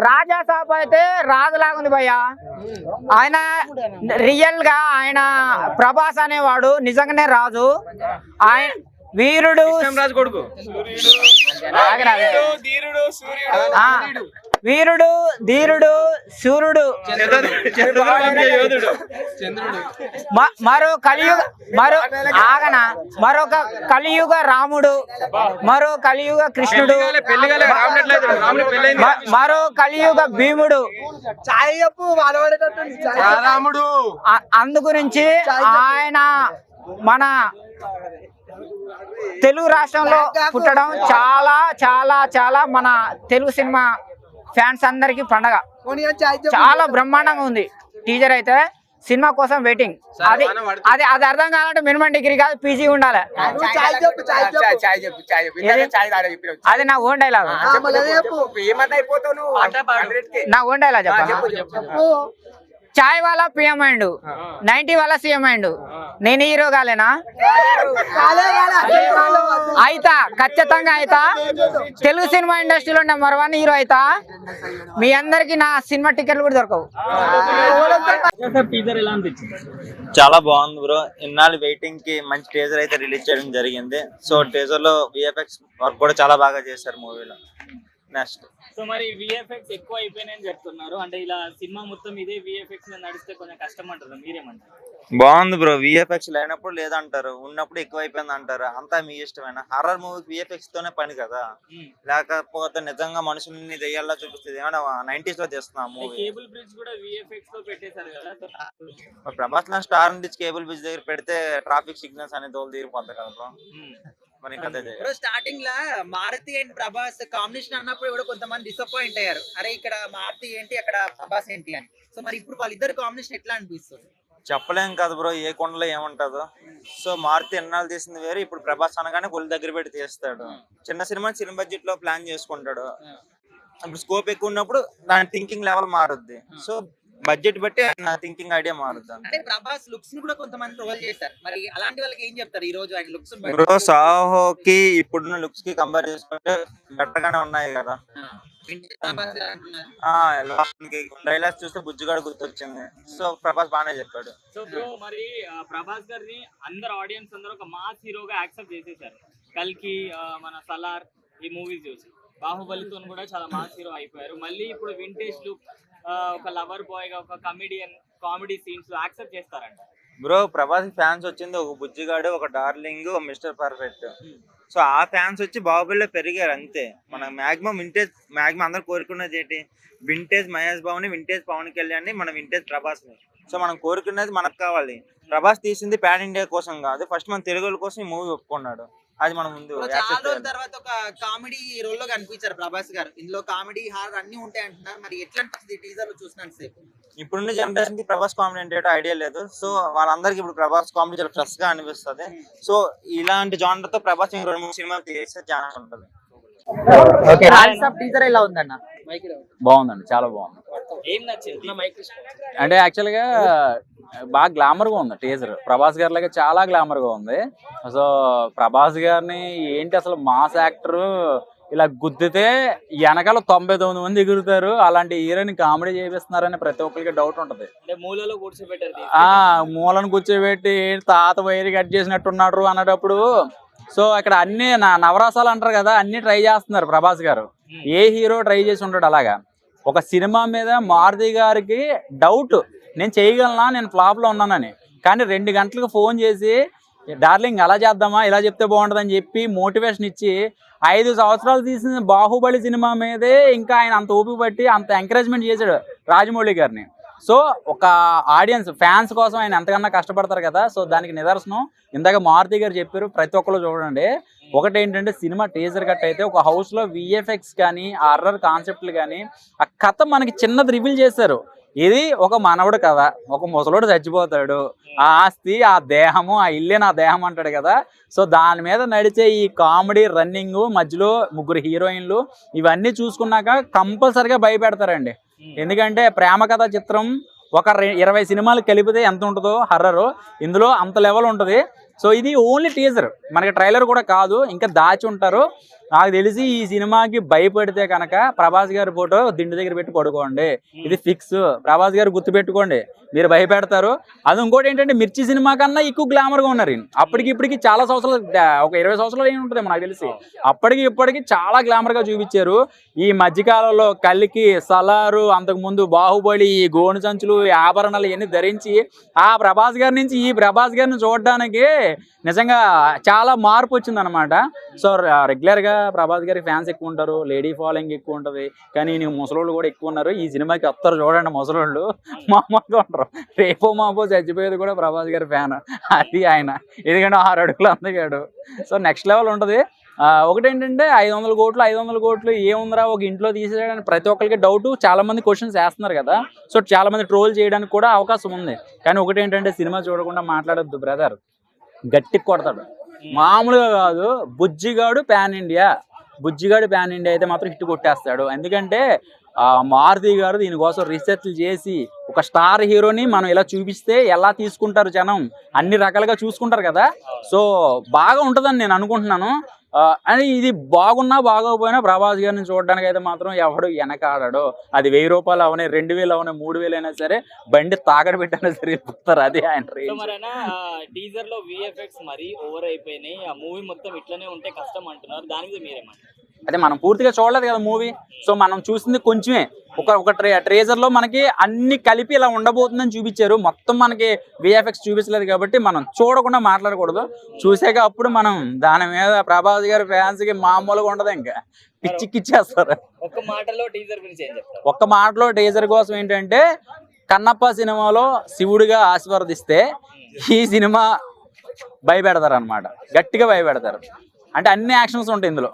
రాజా సాబ్ అయితే రాజులాగా ఉంది భయ్య. ఆయన రియల్ గా ఆయన ప్రభాస్ అనేవాడు నిజంగానే రాజు. ఆయన వీరుడు కొడుకు వీరుడు ధీరుడు సూర్యుడు మరొక కలియుగ రాముడు, మరో కలియుగ కృష్ణుడు, మరో కలియుగ భీముడు. అందు గురించి ఆయన మన తెలుగు రాష్ట్రంలో పుట్టడం చాలా చాలా చాలా మన తెలుగు సినిమా ఫ్యాన్స్ అందరికి పండగ. చాలా బ్రహ్మాండంగా ఉంది టీజర్ అయితే. సినిమా కోసం వెయిటింగ్. అది అది అది అర్థం కావాలంటే మినిమం డిగ్రీ కాదు పీజీ ఉండాలి. అది నా ఓన్ డైలాగ్. నా ఓన్ డైలాగ్ చెప్పు. చాయ్ వాళ్ళ పిఎం అయిండు, 90 వాళ్ళ సీఎం అయిండు, నేను హీరో కాలేనా? అయితా, ఖచ్చితంగా అయితా. తెలుగు సినిమా ఇండస్ట్రీలో #1 హీరో అయితా. మీ అందరికి నా సినిమా టికెట్లు కూడా దొరకవు. చాలా బాగుంది బ్రో. ఇన్నాళ్ళు వెయిటింగ్ కి మంచి టీజర్ అయితే రిలీజ్ చేయడం జరిగింది. సో టీజర్ లో విఎఫ్ఎక్స్ వర్క్ కూడా చాలా బాగా చేశారు మూవీలో. నెక్స్ట్ సో మరి విఎఫ్ఎక్స్ ఎక్కువ అయిపోయినాయని చెప్తున్నారు. అంటే ఇలా సినిమా మొత్తం ఇదే విఎఫ్ఎక్స్ మీద నడిస్తే కొంచెం కష్టం అంటారు, మీరేమంటారు? బాగుంది బ్రో. విఎఫ్ఎక్స్ లేనప్పుడు లేదంటారు, ఉన్నప్పుడు ఎక్కువ అయిపోయింది అంటారు. అంతా మీ ఇష్టమైన. హర్రర్ మూవీకి విఎఫ్ఎక్స్ తోనే పని కదా, లేకపోతే నిజంగా మనుషుల్ని దెయ్యాల్లో చూపిస్తుంది. ఏమన్నా 90s లో చేస్తున్నాం మూవీ. కేబుల్ బ్రిడ్జ్ కూడా విఎఫ్ఎక్స్ తో పెట్టేశారు కదా. ప్రభాస్ నా స్టార్ నుంచి కేబుల్ బ్రిడ్జ్ దగ్గర పెడితే ట్రాఫిక్ సిగ్నల్స్ అనేది తోలు తీరిపోతాయి కదా బ్రో. స్టార్టింగ్ లా మారుతి అండ్ ప్రభాస్ కాంబినేషన్ అన్నప్పుడు కూడా కొంతమంది డిసప్పాయింట్ అయ్యారు. అరే ఇక్కడ మారుతి ఏంటి, అక్కడ ప్రభాస్ ఏంటి అని. సో మరి ఇప్పుడు వాళ్ళిద్దరు కాంబినేషన్ ఎట్లా అనిపిస్తుంది? చెప్పలేం కదా బ్రో, ఏ కొండలో ఏముంటుందో. సో మారుతి ఎన్నాళ్ళు తీసింది వేరు, ఇప్పుడు ప్రభాస్ అనగానే కొలు దగ్గర పెట్టి తీస్తాడు. చిన్న సినిమా చిన్న బడ్జెట్ లో ప్లాన్ చేసుకుంటాడు. ఇప్పుడు స్కోప్ ఎక్కువ ఉన్నప్పుడు దాని థింకింగ్ లెవెల్ మారుద్ది. సో బడ్జెట్ బట్టి నా థింకింగ్ ఐడియా మారుద్ది. అంటే ప్రభాస్ లుక్స్ ని కూడా కొంతమంది ట్రోల్ చేస్తారు. మరి అలాంటి వాళ్ళకి ఏం చెప్తారు ఈ రోజు ఆయన లుక్స్? బ్రో సాహోకి ఇప్పుడున్న లుక్స్ కి కంపేర్ చేసుకుంటే బెటర్ గానే ఉన్నాయి కదా. డైలాగ్స్ చూస్తే బుజ్జిగాడు గుర్తొచ్చింది. సో ప్రభాస్ బాగానే చెప్పాడు. సో బ్రో మరి ప్రభాస్ గారిని అందరు ఆడియన్స్ అందరూ ఒక మాస్ హీరోగా యాక్సెప్ట్ చేసేసారు. కల్కి, మన సలార్ ఈ మూవీస్ చూసి. బాహుబలితో కూడా చాలా మాస్ హీరో అయిపోయారు. మళ్ళీ ఇప్పుడు వింటేజ్ లుక్, ఒక లవర్ బాయ్ గా, ఒక కమెడియన్, కామెడీ సీన్స్ యాక్సెప్ట్ చేస్తారంట. బ్రో ప్రభాస్ ఫ్యాన్స్ వచ్చింది ఒక బుజ్జిగాడు, ఒక డార్లింగ్, ఒక మిస్టర్ పర్ఫెక్ట్. సో ఆ ఫ్యాన్స్ వచ్చి బాహుబలిలో పెరిగారు అంతే. మన మాక్సిమం అందరు కోరుకున్నది ఏంటి? వింటేజ్ మహేష్ బాబుని, వింటేజ్ పవన్ కళ్యాణ్ ని, మన వింటేజ్ ప్రభాస్ ని. సో మనం కోరుకున్నది మనకు కావాలి. ప్రభాస్ తీసింది పాన్ ఇండియా కోసం కాదు, ఫస్ట్ మన తెలుగు కోసం ఈ మూవీ ఒప్పుకున్నాడు. అది మనం ముందు చాలా రోజుల తర్వాత ఒక కామెడీ రోల్ లో కనిపించారు ప్రభాస్ గారు. ఇందులో కామెడీ, హారర్ అన్ని ఉంటాయి అంటున్నారు. మరి ఎట్లా అనిపిస్తుంది టీజర్ లో చూసినంత సేపు? ఇప్పుడున్న జనరేషన్ కి ప్రభాస్ కామెడీ అంటే ఐడియా లేదు. సో వాళ్ళందరికి ఇప్పుడు ప్రభాస్ కామెడీ చాలా ఫ్రెష్ గా అనిపిస్తుంది. సో ఇలాంటి జానర్ తో ప్రభాస్ 2-3 సినిమాలు తీసే ఛాన్స్ ఉంటుంది. టీజర్ ఎలా ఉందన్న? బాగుందండి, చాలా బాగుంది. ఏం నచ్చింది? అంటే యాక్చువల్ గా బాగా గ్లామర్ గా ఉంది టీజర్. ప్రభాస్ గారి లాగా చాలా గ్లామర్ గా ఉంది. సో ప్రభాస్ గారిని ఏంటి అసలు మాస్ యాక్టర్, ఇలా గుద్దితే వెనకాల 99 మంది ఎగురుతారు, అలాంటి హీరోని కామెడీ చేపిస్తున్నారని ప్రతి ఒక్కరికి డౌట్ ఉంటది. మూలలో కూర్చోబెట్టారు. మూలను కూర్చోబెట్టి తాత వైరి కట్ చేసినట్టున్నాడు అన్నప్పుడు. సో ఇక్కడ అన్ని నవరసాలు అంటారు కదా, అన్ని ట్రై చేస్తున్నారు ప్రభాస్ గారు. ఏ హీరో ట్రై చేసి ఉంటాడు అలాగా. ఒక సినిమా మీద మారుతి గారికి డౌట్, నేను చేయగలనా, నేను ఫ్లాప్ లో ఉన్నానని. కానీ 2 గంటలకు ఫోన్ చేసి డార్లింగ్ అలా చేద్దామా, ఇలా చెప్తే బాగుంటుందని చెప్పి మోటివేషన్ ఇచ్చి 5 సంవత్సరాలు తీసిన బాహుబలి సినిమా మీదే ఇంకా ఆయన అంత ఓపిక పట్టి అంత ఎంకరేజ్మెంట్ చేశాడు రాజమౌళి గారిని. సో ఒక ఆడియన్స్ ఫ్యాన్స్ కోసం ఆయన ఎంతకన్నా కష్టపడతారు కదా. సో దానికి నిదర్శనం ఇందాక మారుతి గారు చెప్పారు, ప్రతి ఒక్కరు చూడండి. ఒకటి ఏంటంటే సినిమా టీజర్ కట్ అయితే ఒక హౌస్ లో విఎఫ్ఎక్స్ కానీ, హర్రర్ కాన్సెప్ట్లు కానీ, ఆ కథ మనకి చిన్నది రివీల్ చేశారు. ఇది ఒక మనవడు కథ, ఒక ముసలోడు చచ్చిపోతాడు, ఆ ఆస్తి, ఆ దేహము, ఆ ఇల్లే నా దేహం అంటాడు కదా. సో దాని మీద నడిచే ఈ కామెడీ, రన్నింగ్, మధ్యలో 3 హీరోయిన్లు, ఇవన్నీ చూసుకున్నాక కంపల్సరిగా భయపెడతారండి. ఎందుకంటే ప్రేమ కథ చిత్రం ఒక 20 సినిమాలు కలిపితే ఎంత ఉంటుందో హర్రర్, ఇందులో అంత లెవెల్ ఉంటుంది. సో ఇది ఓన్లీ టీజర్, మనకి ట్రైలర్ కూడా కాదు, ఇంకా దాచి ఉంటారు. నాకు తెలిసి ఈ సినిమాకి భయపడితే కనుక ప్రభాస్ గారి ఫోటో దిండు దగ్గర పెట్టి పడుకోండి, ఇది ఫిక్స్. ప్రభాస్ గారు గుర్తుపెట్టుకోండి, మీరు భయపెడతారు. అది ఇంకోటి ఏంటంటే మిర్చి సినిమా కన్నా ఎక్కువ గ్లామర్ గా ఉన్నారు. అప్పటికి ఇప్పటికి చాలా సంవత్సరాలు, ఒక 20 సంవత్సరాలు ఏమి ఉంటుంది నాకు తెలిసి. అప్పటికి ఇప్పటికి చాలా గ్లామర్ గా చూపించారు. ఈ మధ్యకాలంలో కల్కి, సలారు, అంతకు ముందు బాహుబలి, ఈ గోను సంచులు, ఈ ఆభరణాలు ఇవన్నీ ధరించి ఆ ప్రభాస్ గారి నుంచి ఈ ప్రభాస్ గారిని చూడడానికి నిజంగా చాలా మార్పు వచ్చింది అనమాట. సో రెగ్యులర్ గా ప్రభాస్ గారికి ఫ్యాన్స్ ఎక్కువ ఉంటారు, లేడీ ఫాలోయింగ్ ఎక్కువ ఉంటది. కానీ నీకు ముసలోళ్ళు కూడా ఎక్కువ ఉన్నారు. ఈ సినిమాకి వస్తారు చూడండి, ముసలోళ్ళు మామూలుగా ఉంటారు. రేపో మాపో చచ్చిపోయేది కూడా ప్రభాస్ గారి ఫ్యాన్, అది ఆయన. ఎందుకంటే 6 అడుగులు అందగాడు. సో నెక్స్ట్ లెవెల్ ఉంటది. ఒకటేంటంటే 500 కోట్లు ఏముందిరా ఒక ఇంట్లో తీసేయడానికి ప్రతి ఒక్కరికి డౌట్. చాలా మంది క్వశ్చన్స్ వేస్తున్నారు కదా. సో చాలా మంది ట్రోల్ చేయడానికి కూడా అవకాశం ఉంది. కానీ ఒకటేంటంటే సినిమా చూడకుండా మాట్లాడొద్దు బ్రదర్, గట్టి కొడతాడు. మామూలుగా కాదు. బుజ్జిగాడు ప్యాన్ ఇండియా అయితే మాత్రం హిట్ కొట్టేస్తాడు. ఎందుకంటే మారుతి గారు దీనికోసం రీసెర్చ్ చేసి ఒక స్టార్ హీరోని మనం ఇలా చూపిస్తే ఎలా తీసుకుంటారు జనం, అన్ని రకాలుగా చూసుకుంటారు కదా. సో బాగా ఉంటుందని నేను అనుకుంటున్నాను. అని ఇది బాగున్నా బాగోకపోయినా ప్రభాస్ గారిని చూడడానికి అయితే మాత్రం ఎవడు వెనకాడాడు. అది 1000 రూపాయలు అవనే, 2000 అవనే, 3000 అయినా సరే బండి తాకడ పెట్టినా సరే పోతారు. అదే ఆయన టీజర్ లో విఎఫ్ఎక్స్ మరి ఓవర్ అయిపోయినాయి. ఆ మూవీ మొత్తం ఇట్లనే ఉంటే కష్టం అంటున్నారు. దానికి మీరేమంటారు? అదే మనం పూర్తిగా చూడలేదు కదా మూవీ. సో మనం చూసింది కొంచెమే. ఒక ట్రేజర్ లో మనకి అన్ని కలిపి ఇలా ఉండబోతుందని చూపించారు. మొత్తం మనకి విఎఫ్ఎక్స్ చూపించలేదు కాబట్టి మనం చూడకుండా మాట్లాడకూడదు. చూసాక అప్పుడు మనం దాని మీద ప్రభాస్ గారి ఫ్యాన్స్ కి మామూలుగా ఉండదు, ఇంకా పిచ్చికిచ్చేస్తారు. ఒక్క మాటలో టీజర్ గురించి ఏం చెప్తారు? ఒక్క మాటలో టీజర్ కోసం ఏంటంటే, కన్నప్ప సినిమాలో శివుడిగా ఆశీర్వదిస్తే ఈ సినిమా భయపెడతారు అనమాట, గట్టిగా భయపెడతారు. అంటే అన్ని యాక్షన్స్ ఉంటాయి ఇందులో.